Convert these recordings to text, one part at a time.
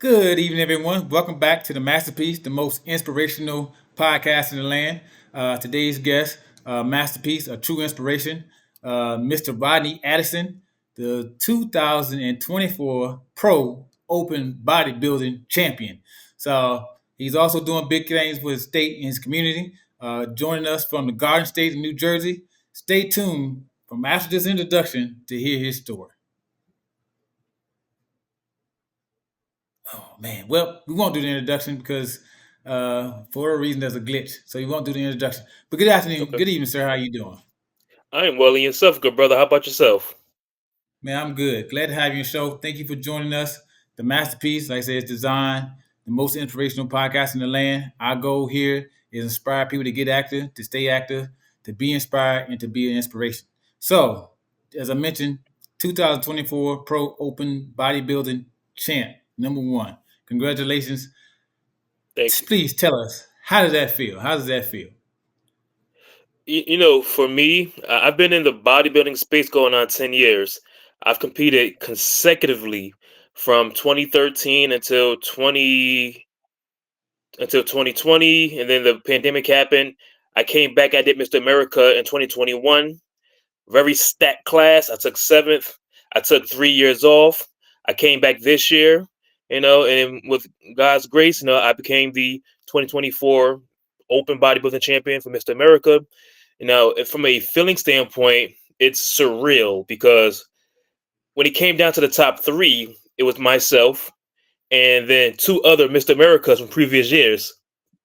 Good evening, everyone. Welcome back to the Masterpiece, the most inspirational podcast in the land. Today's guest, Masterpiece, a true inspiration, Mr. Rodney Addison, the 2024 Pro Open Bodybuilding Champion. So he's also doing big things with his state and his community. Joining us from the Garden State of New Jersey. Stay tuned from after this introduction to hear his story. Oh man. Well, we won't do the introduction because for a reason there's a glitch. So we won't do the introduction. But good afternoon, Okay. good evening, sir. How you doing? I am well and yourself, good brother. How about yourself? Man, I'm good. Glad to have you on the show. Thank you for joining us. The Masterpiece, like I said, is designed the most inspirational podcast in the land. Our goal here is inspire people to get active, to stay active, to be inspired, and to be an inspiration. So, as I mentioned, 2024 Pro Open Bodybuilding Champ, number one. Congratulations. Thank you. Please tell us, how does that feel? How does that feel? For me, I've been in the bodybuilding space going on 10 years. I've competed consecutively from 2013 until 2020, and then the pandemic happened. I came back. I did Mr. America in 2021. Very stacked class. I took seventh. I took 3 years off. I came back this year, and with God's grace, I became the 2024 Open Bodybuilding Champion for Mr. America. From a feeling standpoint, it's surreal because when it came down to the top three, it was myself and then two other Mr. Americas from previous years.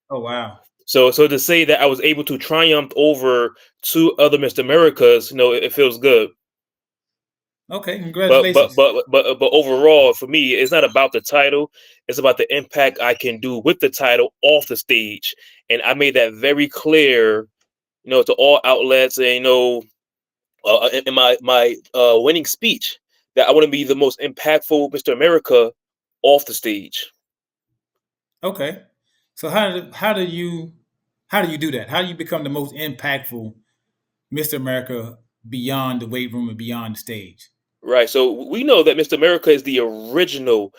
Oh wow. So to say that I was able to triumph over two other Mr. Americas, it feels good. Okay, But but congratulations. but but but overall, for me, it's not about the title. It's about the impact I can do with the title off the stage, and I made that very clear, to all outlets, and in my winning speech, that I want to be the most impactful Mr. America off the stage. Okay. So how do you do that? How do you become the most impactful Mr. America beyond the weight room and beyond the stage? Right. So we know that Mr. America is the original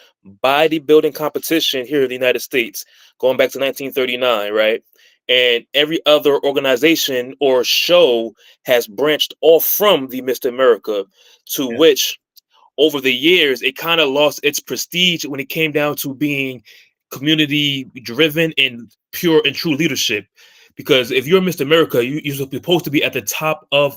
bodybuilding competition here in the United States, going back to 1939, right? And every other organization or show has branched off from the Mr. America, to Yeah. which over the years it kind of lost its prestige when it came down to being community driven and pure and true leadership. Because if you're Mr. America, you're supposed to be at the top uh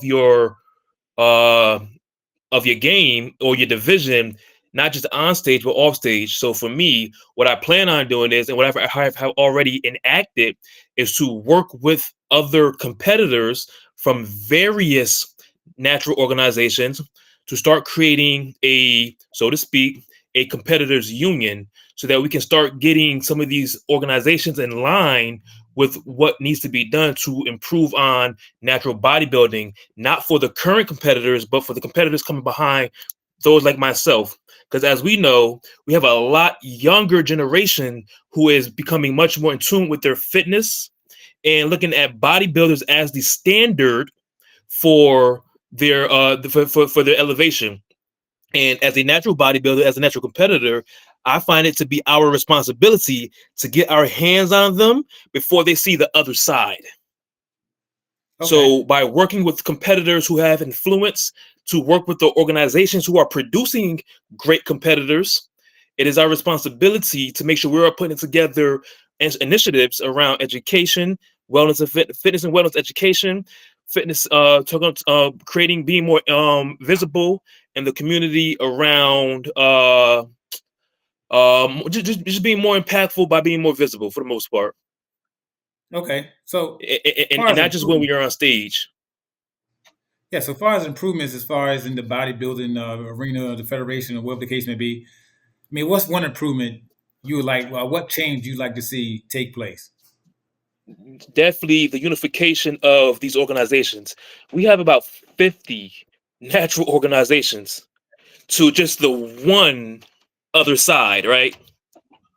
of your game or your division, not just on stage but off stage. So for me, what I plan on doing is, and whatever I have already enacted, is to work with other competitors from various natural organizations to start creating a, so to speak, a competitors union, so that we can start getting some of these organizations in line with what needs to be done to improve on natural bodybuilding, not for the current competitors, but for the competitors coming behind, those like myself. Because as we know, we have a lot younger generation who is becoming much more in tune with their fitness and looking at bodybuilders as the standard for for their elevation. And as a natural bodybuilder, as a natural competitor, I find it to be our responsibility to get our hands on them before they see the other side. Okay. So by working with competitors who have influence, to work with the organizations who are producing great competitors, it is our responsibility to make sure we're putting together initiatives around education, wellness and fitness and wellness education, fitness, creating, being more visible in the community around just being more impactful by being more visible for the most part, Okay. So and, as and, far and as not just when improvement, we are on stage. yeah. So far as improvements, as far as in the bodybuilding arena, the federation, or whatever the case may be. I mean, what's one improvement you would like? Well, what change you'd like to see take place? Definitely the unification of these organizations. We have about 50 natural organizations to just the one other side, right?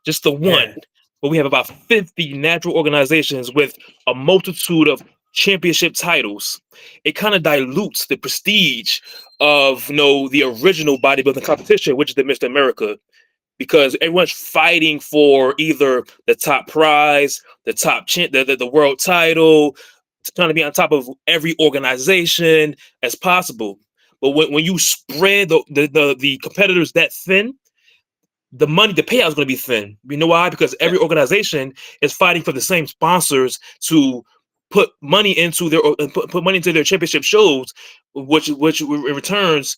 Just the Yeah. one. But we have about 50 natural organizations with a multitude of championship titles. It kind of dilutes the prestige of the original bodybuilding competition, which is the Mr. America. because everyone's fighting for either the top prize, the top the world title, trying to be on top of every organization as possible. But when you spread the competitors that thin, the payout is going to be thin. You know why? Because Yeah, every organization is fighting for the same sponsors to put money into their put money into their championship shows, which in returns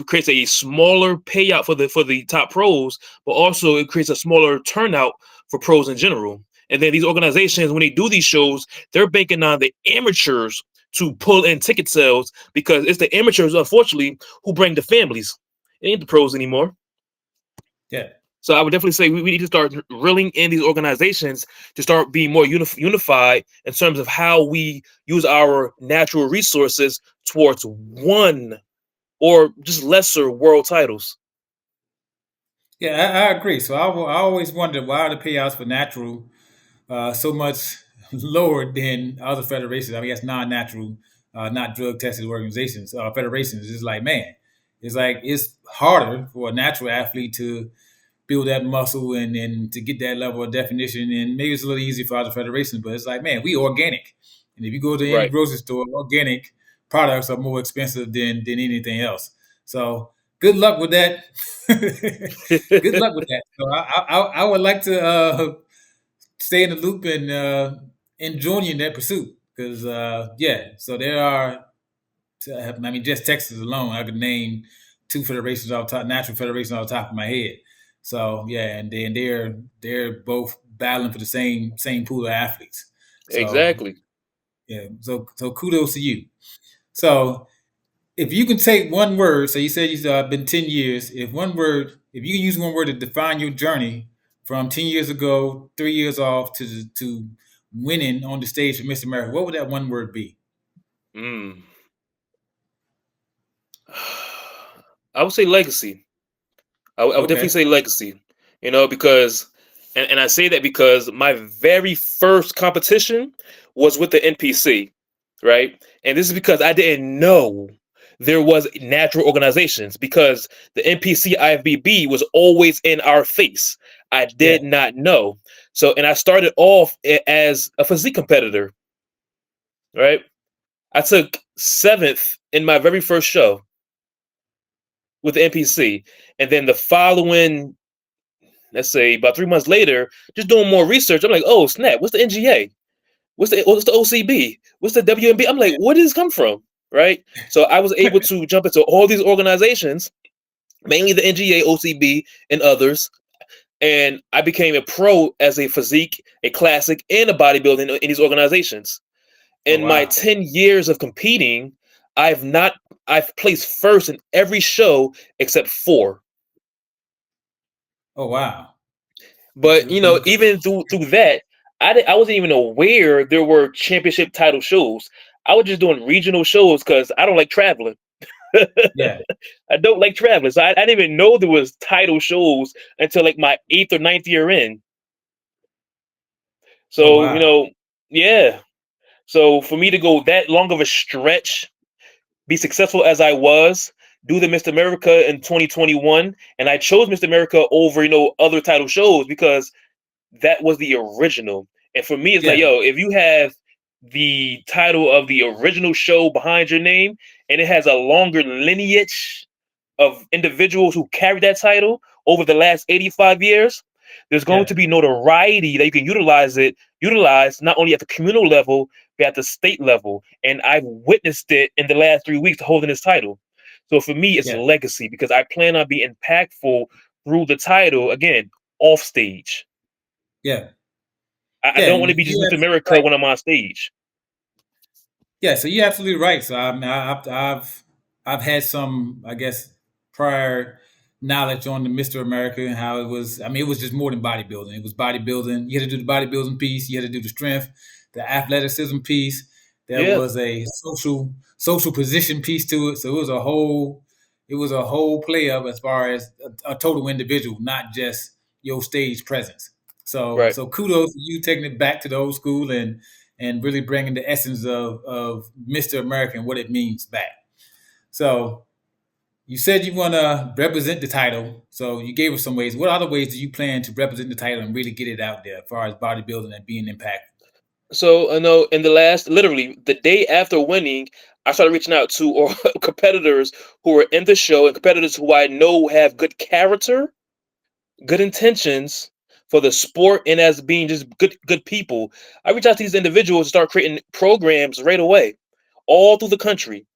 creates a smaller payout for the top pros, but also it creates a smaller turnout for pros in general. And then these organizations, when they do these shows, they're banking on the amateurs to pull in ticket sales, because it's the amateurs, unfortunately, who bring the families. It ain't the pros anymore. yeah. So I would definitely say we need to start reeling in these organizations to start being more unified in terms of how we use our natural resources towards one or just lesser world titles. Yeah, I agree. So I always wondered why are the payouts for natural so much lower than other federations. I mean, that's non-natural, not drug-tested organizations, federations. It's like, man, it's like it's harder for a natural athlete to build that muscle and to get that level of definition. And maybe it's a little easy for other federations, but it's like, man, we organic. And if you go to any Right. grocery store, organic products are more expensive than anything else. So good luck with that. Good luck with that. So I would like to stay in the loop and join you in that pursuit because yeah. So there are. I mean, just Texas alone, I could name two federations off top, natural federations off the top of my head. So yeah, and then they're both battling for the same pool of athletes. So Exactly. yeah, so kudos to you. So if you can take one word, so you said you've been 10 years. If you can use one word to define your journey from 10 years ago, 3 years off to winning on the stage for Mr. America, what would that one word be? Mm. I would say legacy. I would definitely Okay. say legacy, because, and I say that because my very first competition was with the NPC, right? And this is because I didn't know there was natural organizations, because the NPC IFBB was always in our face. I Yeah. did not know. So, and I started off as a physique competitor, right? I took seventh in my very first show with the NPC. And then the following, let's say about 3 months later, just doing more research, I'm like, oh snap, what's the NGA? What's the OCB? What's the WMB? I'm like, where did this come from? Right? So I was able to jump into all these organizations, mainly the NGA, OCB, and others. And I became a pro as a physique, a classic, and a bodybuilding in these organizations. Oh In my wow. 10 years of competing, I've not I've placed first in every show except four. Oh wow. But Good. even through that, I wasn't even aware there were championship title shows. I was just doing regional shows because I don't like traveling. Yeah. I don't like traveling, so I didn't even know there was title shows until like my eighth or ninth year in. Oh So wow. yeah. So for me to go that long of a stretch, be successful as I was, do the Mr. America in 2021, and I chose Mr. America over other title shows because that was the original. And for me, it's like, Yeah. yo, if you have the title of the original show behind your name and it has a longer lineage of individuals who carried that title over the last 85 years, there's going Yeah. to be notoriety that you can utilize not only at the communal level, but at the state level. And I've witnessed it in the last 3 weeks holding this title. So for me, it's Yeah. legacy because I plan on being impactful through the title again, off stage. Yeah. I Yeah. don't want to be just You Mr. absolutely America right. when I'm on stage. Yeah. So you're absolutely right. So I mean, I've had some, I guess, prior knowledge on the Mr. America and how it was. I mean, it was just more than bodybuilding. It was bodybuilding. You had to do the bodybuilding piece. You had to do the strength, the athleticism piece. There Yeah, was a social position piece to it. So it was a whole play up as far as a total individual, not just your stage presence. So right. so kudos to you taking it back to the old school and really bringing the essence of Mr. America and what it means back. So you said you want to represent the title, so you gave us some ways. What other ways do you plan to represent the title and really get it out there as far as bodybuilding and being impactful? So I know in the last, literally the day after winning, I started reaching out to or competitors who are in the show and competitors who I know have good character, good intentions for the sport, and as being just good people. I reach out to these individuals and start creating programs right away, all through the country.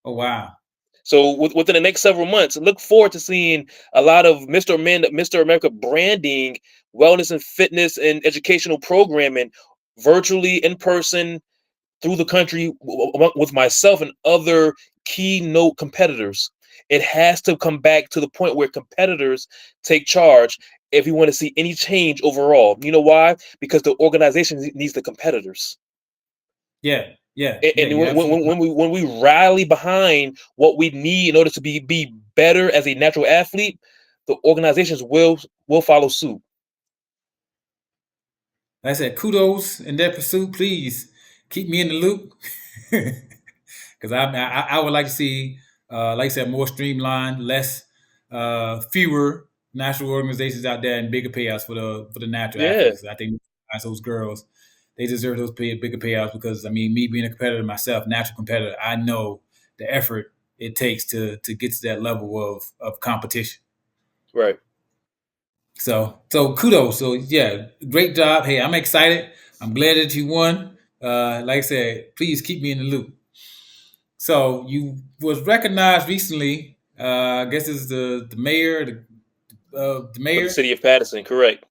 Oh wow, So within the next several months, look forward to seeing a lot of Mr. America branding, wellness and fitness and educational programming, virtually, in person, through the country with myself and other keynote competitors. It has to come back to the point where competitors take charge if we want to see any change overall. You know why? Because the organization needs the competitors. yeah, yeah, And yeah. You're absolutely right. when we rally behind what we need in order to be better as a natural athlete, the organizations will follow suit. Like I said, kudos in that pursuit. Please keep me in the loop because I would like to see, like I said, more streamlined, less, fewer national organizations out there and bigger payouts for the natural Yeah, athletes. I think as those girls, they deserve those bigger payouts because I mean, me being a competitor myself, natural competitor, I know the effort it takes to get to that level of competition. right. So kudos. So yeah, great job. Hey, I'm excited. I'm glad that you won. Like I said, please keep me in the loop. So you was recognized recently. I guess it's the mayor, the For the mayor. city of Patterson, correct.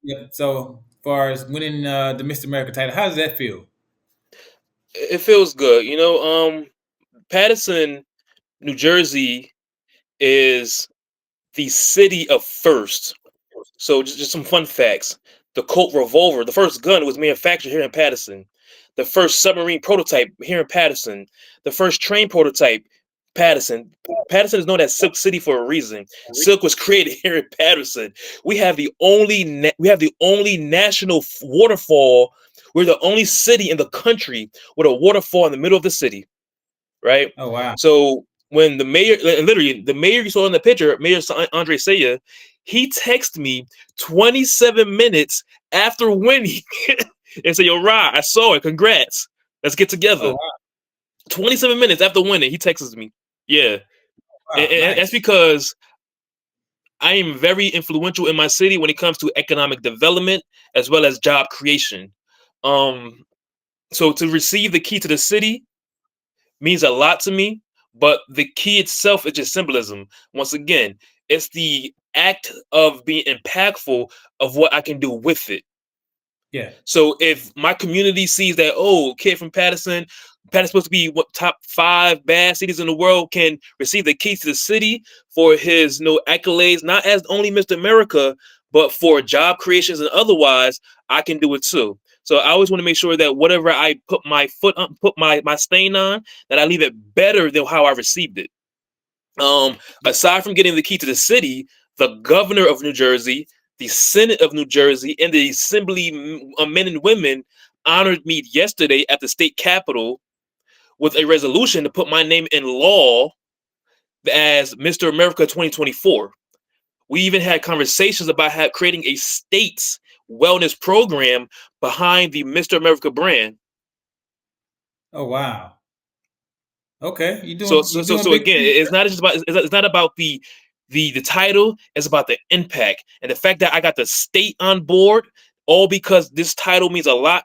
Yeah. So as far as winning the Mr. America title, how does that feel? It feels good. Patterson, New Jersey is the city of first. So just some fun facts. The Colt revolver, the first gun was manufactured here in Patterson. The first submarine prototype here in Patterson. The first train prototype, Patterson. Patterson is known as Silk City for a reason. Silk was created here in Patterson. We have the only national waterfall. We're the only city in the country with a waterfall in the middle of the city, right? Oh wow. So when the mayor, literally the mayor you saw in the picture, Mayor Andre Saya, he texted me 27 minutes after winning and said, "Yo, Rod, I saw it. Congrats. Let's get Oh together." wow. 27 minutes after winning, he texts me. Yeah, Wow. and that's Nice. because I am very influential in my city when it comes to economic development as well as job creation. Um, so to receive the key to the city means a lot to me, but the key itself is just symbolism. Once again, it's the act of being impactful of what I can do with it. Yeah. So if my community sees that, oh, kid from Patterson's supposed to be what top 5 bad cities in the world, can receive the keys to the city for his accolades, not as only Mr. America, but for job creations and otherwise, I can do it too. So I always want to make sure that whatever I put my foot on, put my stain on, that I leave it better than how I received it. Aside from getting the key to the city, the governor of New Jersey, the Senate of New Jersey, and the Assembly men and women honored me yesterday at the state capitol with a resolution to put my name in law as Mr. America 2024. We even had conversations about creating a state's wellness program behind the Mr. America brand. Oh wow. Okay. You're So doing so you're so doing so big again, things. it's not just about it's not about the title, it's about the impact. And the fact that I got the state on board, all because this title means a lot.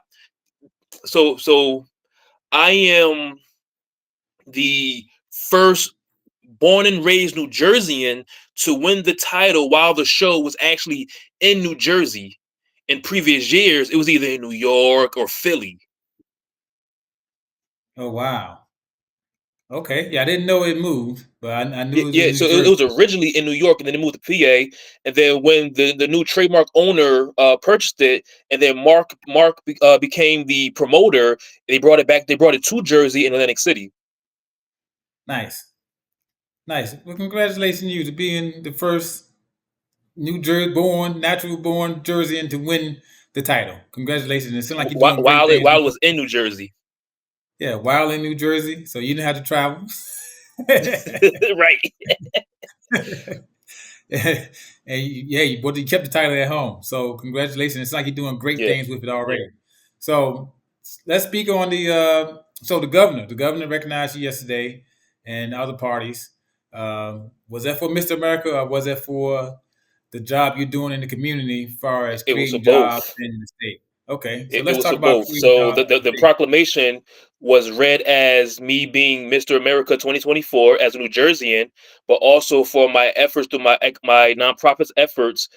So I am the first born and raised New Jerseyan to win the title while the show was actually in New Jersey. In previous years, it was either in New York or Philly. Oh wow. Okay. Yeah, I didn't know it moved, but I knew Yeah, it was in yeah, New so it Jersey. was originally in New York, and then it moved to PA. And then when the new trademark owner purchased it, and then Mark became the promoter, they brought it back. They brought it to Jersey and Atlantic City. Nice. Nice. Well, congratulations to you to being the first New Jersey born, natural born Jerseyan to win the title. Congratulations. It seems like you're doing great While things. it was in New Jersey. Yeah, while in New Jersey, so you didn't have to travel. Right. And yeah, you kept the title at home. So congratulations. It's like you're doing great Yeah. things with it already. So let's speak on the so the governor. The governor recognized you yesterday and other parties. Was that for Mr. America or was that for the job you're doing in the community as far as It was for creating jobs both. in the state? Okay. So It let's was talk for about both. creating So jobs the in the state. proclamation was read as me being Mr. America 2024 as a New Jerseyan, but also for my efforts through my nonprofit's efforts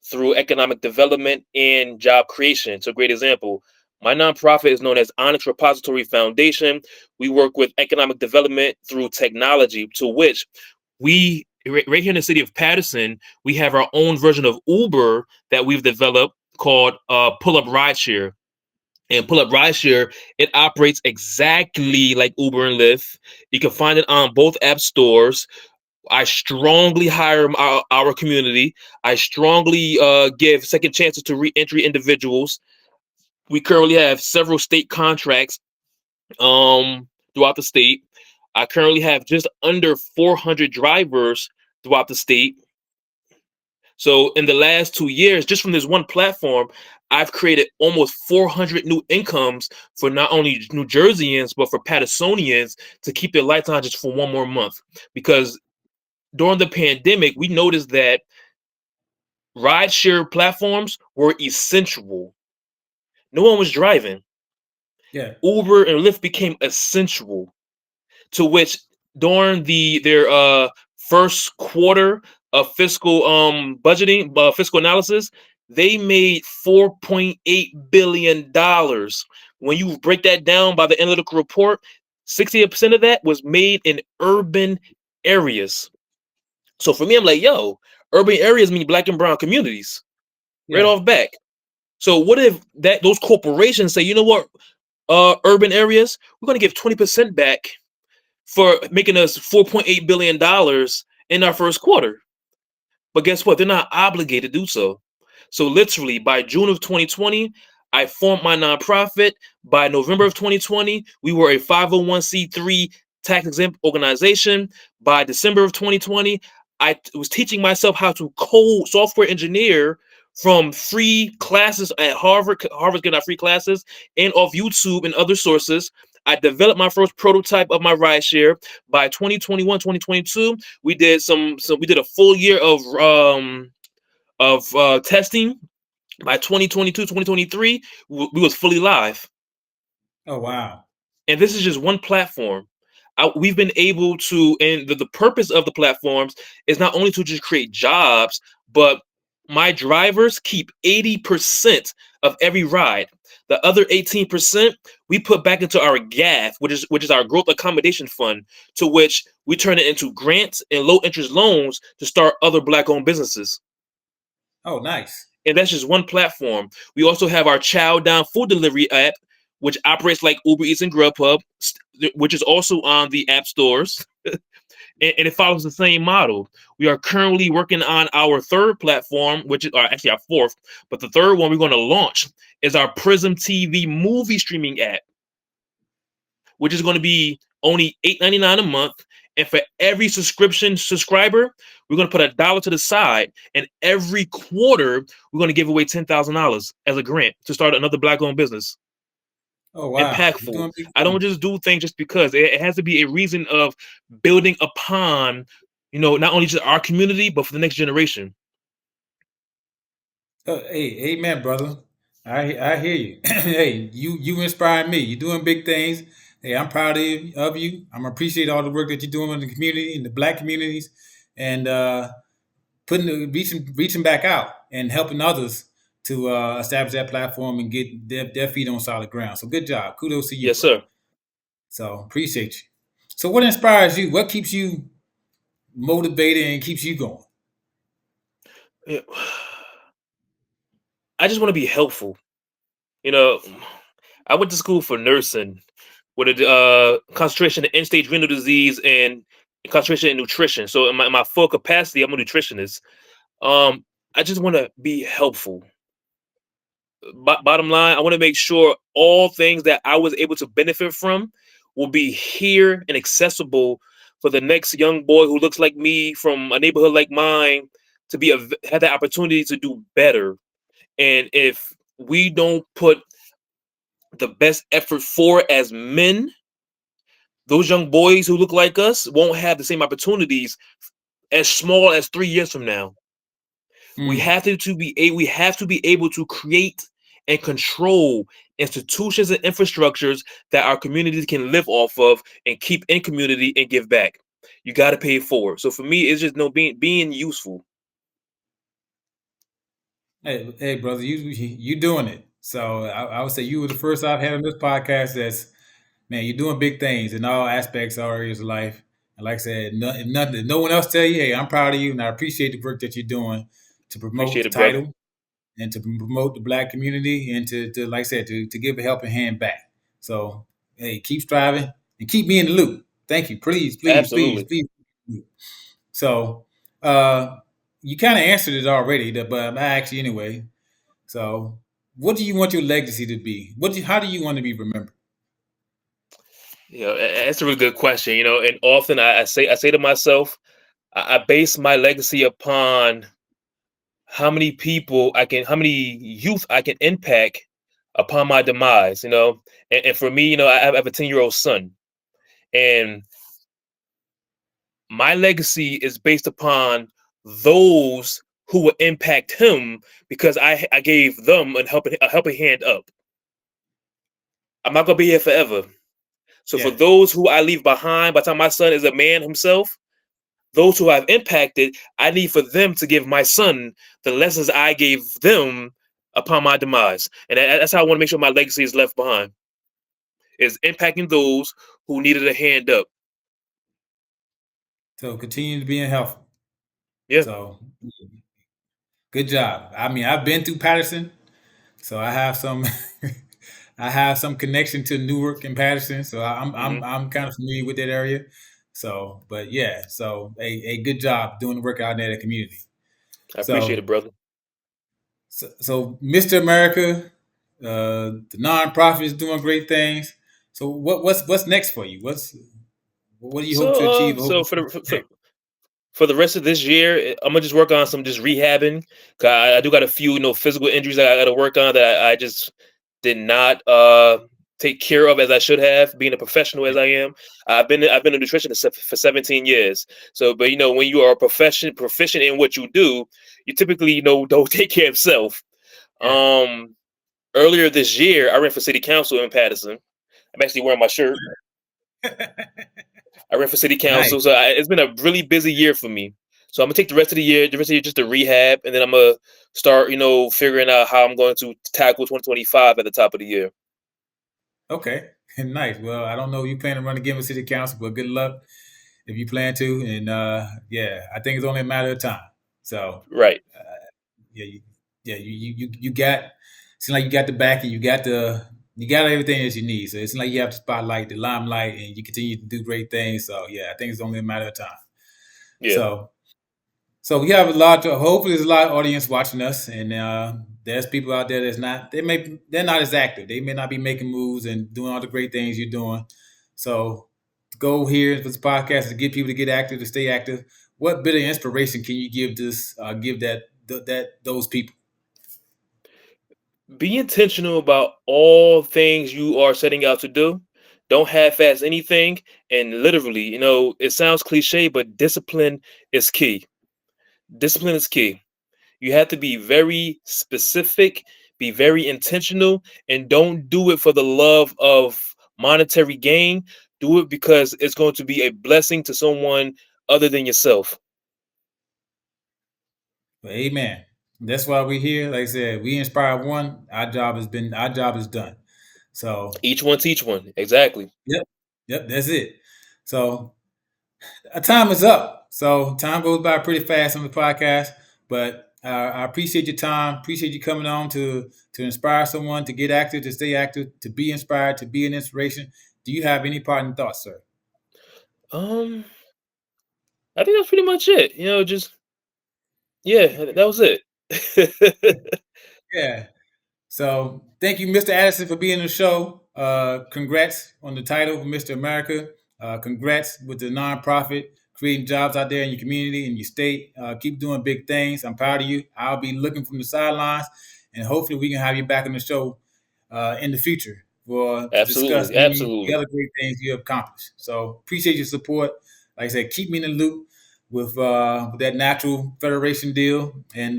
through economic development and job creation. So, great example. My nonprofit is known as Onyx Repository Foundation. We work with economic development through technology, to which right here in the city of Patterson, we have our own version of Uber that we've developed called Pull Up Rideshare. And Pull Up Rideshare, it operates exactly like Uber and Lyft. You can find it on both app stores. I strongly hire our community. I strongly give second chances to re-entry individuals. We currently have several state contracts throughout the state. I currently have just under 400 drivers throughout the state. So in the last 2 years, just from this one platform, I've created almost 400 new incomes for not only New Jerseyans, but for Pattersonians to keep their lights on just for one more month. Because during the pandemic, we noticed that rideshare platforms were essential. No one was driving. Yeah. Uber and Lyft became essential. To which during their first quarter of fiscal budgeting fiscal analysis, they made $4.8 billion. When you break that down by the analytical report, 68% of that was made in urban areas. So for me, I'm like, yo, urban areas mean black and brown communities right Yeah. off back. So what if that those corporations say, you know what, urban areas, we're going to give 20% back for making us $4.8 billion in our first quarter. But guess what? They're not obligated to do so. So literally by June of 2020, I formed my nonprofit. By November of 2020, we were a 501c3 tax exempt organization. By December of 2020, I was teaching myself how to code software engineer from free classes at Harvard. Harvard's getting our free classes and off YouTube and other sources. I developed my first prototype of my rideshare. By 2021, 2022, we did we did a full year of testing. By 2022, 2023, we was fully live. Oh wow. And this is just one platform. We've been able to, and the purpose of the platforms is not only to just create jobs, but my drivers keep 80% of every ride. The other 18% we put back into our GAF, which is our growth accommodation fund, to which we turn it into grants and low interest loans to start other black owned businesses. Oh nice. And that's just one platform. We also have our Chow Down food delivery app, which operates like Uber Eats and Grubhub, which is also on the app stores. And it follows the same model. We are currently working on our third platform, which is actually our fourth, but the third one we're going to launch is our Prism TV movie streaming app, which is going to be only $8.99 a month. And for every subscriber, we're going to put $1 to the side. And every quarter, we're going to give away $10,000 as a grant to start another black-owned business. Oh wow. You're Impactful. doing big I don't things. just do things just because. It has to be a reason of building upon, not only just our community, but for the next generation. Hey, amen, brother. I hear you. Hey, you inspire me. You're doing big things. Hey, I'm proud of you. I'm appreciate all the work that you're doing in the community, in the black communities, and reaching back out and helping others to establish that platform and get their feet on solid ground. So good job. Kudos to you, Yes, brother. sir. So appreciate you. So what inspires you? What keeps you motivated and keeps you going? Yeah. I just want to be helpful. You know, I went to school for nursing with a concentration in end-stage renal disease and concentration in nutrition. So in my full capacity, I'm a nutritionist. I just want to be helpful. Bottom line, I want to make sure all things that I was able to benefit from will be here and accessible for the next young boy who looks like me from a neighborhood like mine to have the opportunity to do better. And if we don't put the best effort for as men, those young boys who look like us won't have the same opportunities as small as 3 years from now. Mm. We have to be able to create and control institutions and infrastructures that our communities can live off of and keep in community and give back. You got to pay it forward. So for me, it's just being useful. Hey, brother, you doing it. So I would say you were the first I've had on this podcast. That's man, you're doing big things in all aspects, all areas of life. And like I said, if nothing, if no one else tell you, hey, I'm proud of you, and I appreciate the work that you're doing to promote Appreciate the it, brother. title and to promote the Black community and to like I said, to give a helping hand back. So hey, keep striving and keep me in the loop. Thank you. Please, please, please, Absolutely. please. So uh, you kind of answered it already, but I asked you anyway. So, what do you want your legacy to be? How do you want to be remembered? That's a really good question. And often I say to myself, I base my legacy upon how many youth I can impact upon my demise. And for me, I have a 10-year-old son, and my legacy is based upon those who will impact him because I gave them a helping hand up. I'm not gonna be here forever. So for Yeah. those who I leave behind by the time my son is a man himself, those who I've impacted, I need for them to give my son the lessons I gave them upon my demise. And that's how I want to make sure my legacy is left behind, is impacting those who needed a hand up. So continue to be in health. Yeah. So good job. I mean, I've been through Patterson, so I have some, I have some connection to Newark and Patterson. So Hmm. I'm kind of familiar with that area. So, but yeah, so a good job doing the work out there in the community. I appreciate So, it, brother. so Mr. America, the nonprofit is doing great things. So what's next for you? What do you hope to So, achieve? Hope to so achieve next? for the rest of this year, I'm gonna just work on some just rehabbing. 'Cause I do got a few, physical injuries that I got to work on that I just did not take care of as I should have. Being a professional as I am, I've been a nutritionist for 17 years. So, but when you are a proficient in what you do, you typically don't take care of self. Yeah. Um, Earlier this year, I ran for city council in Patterson. I'm actually wearing my shirt. I ran for city Nice. council, so it's been a really busy year for me. So I'm gonna take the rest of the year just to rehab, and then I'm gonna start, figuring out how I'm going to tackle 2025 at the top of the year. Okay. Nice. Well, I don't know if you plan to run again with city council, but good luck if you plan to. And yeah, I think it's only a matter of time. So Right. yeah, yeah, you got. Seems like you got the backing, you got everything that you need. So it's like you have the spotlight, the limelight, and you continue to do great things. So yeah, I think it's only a matter of time. Yeah. So So we have a lot. Hopefully, there's a lot of audience watching us, and there's people out there that's not. They're not as active. They may not be making moves and doing all the great things you're doing. So, the goal here for this podcast is to get people to get active, to stay active. What bit of inspiration can you give give that those people? Be intentional about all things you are setting out to do. Don't half-ass anything. And literally, it sounds cliche, but discipline is key. Discipline is key. You have to be very specific, be very intentional, and don't do it for the love of monetary gain. Do it because it's going to be a blessing to someone other than yourself. Well, amen. That's why we're here. Like I said, we inspire one. Our job is done. So, Each one teach one. Exactly. yep, yep, that's it. So time is up. So time goes by pretty fast on the podcast, but I appreciate your time. Appreciate you coming on to inspire someone to get active, to stay active, to be inspired, to be an inspiration. Do you have any parting thoughts, sir? Um, I think that's pretty much it. Just yeah, that was it. Yeah. So thank you, Mr. Addison, for being on the show. Congrats on the title, Mr. America. Congrats with the nonprofit, creating jobs out there in your community, in your state. Keep doing big things. I'm proud of you. I'll be looking from the sidelines, and hopefully we can have you back on the show in the future to discuss Absolutely, any of the absolutely. other great things you have accomplished. So appreciate your support. Like I said, keep me in the loop with that natural federation deal, and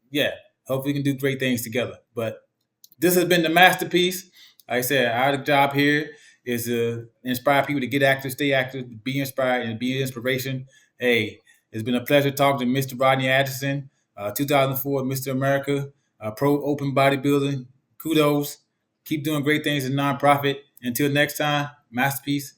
yeah, hopefully we can do great things together. But this has been the masterpiece. Like I said, our job here is to inspire people to get active, stay active, be inspired, and be an inspiration. Hey, it's been a pleasure talking to Mr. Rodney Addison, 2004 Mr. America, pro open bodybuilding. Kudos. Keep doing great things in nonprofit. Until next time, masterpiece.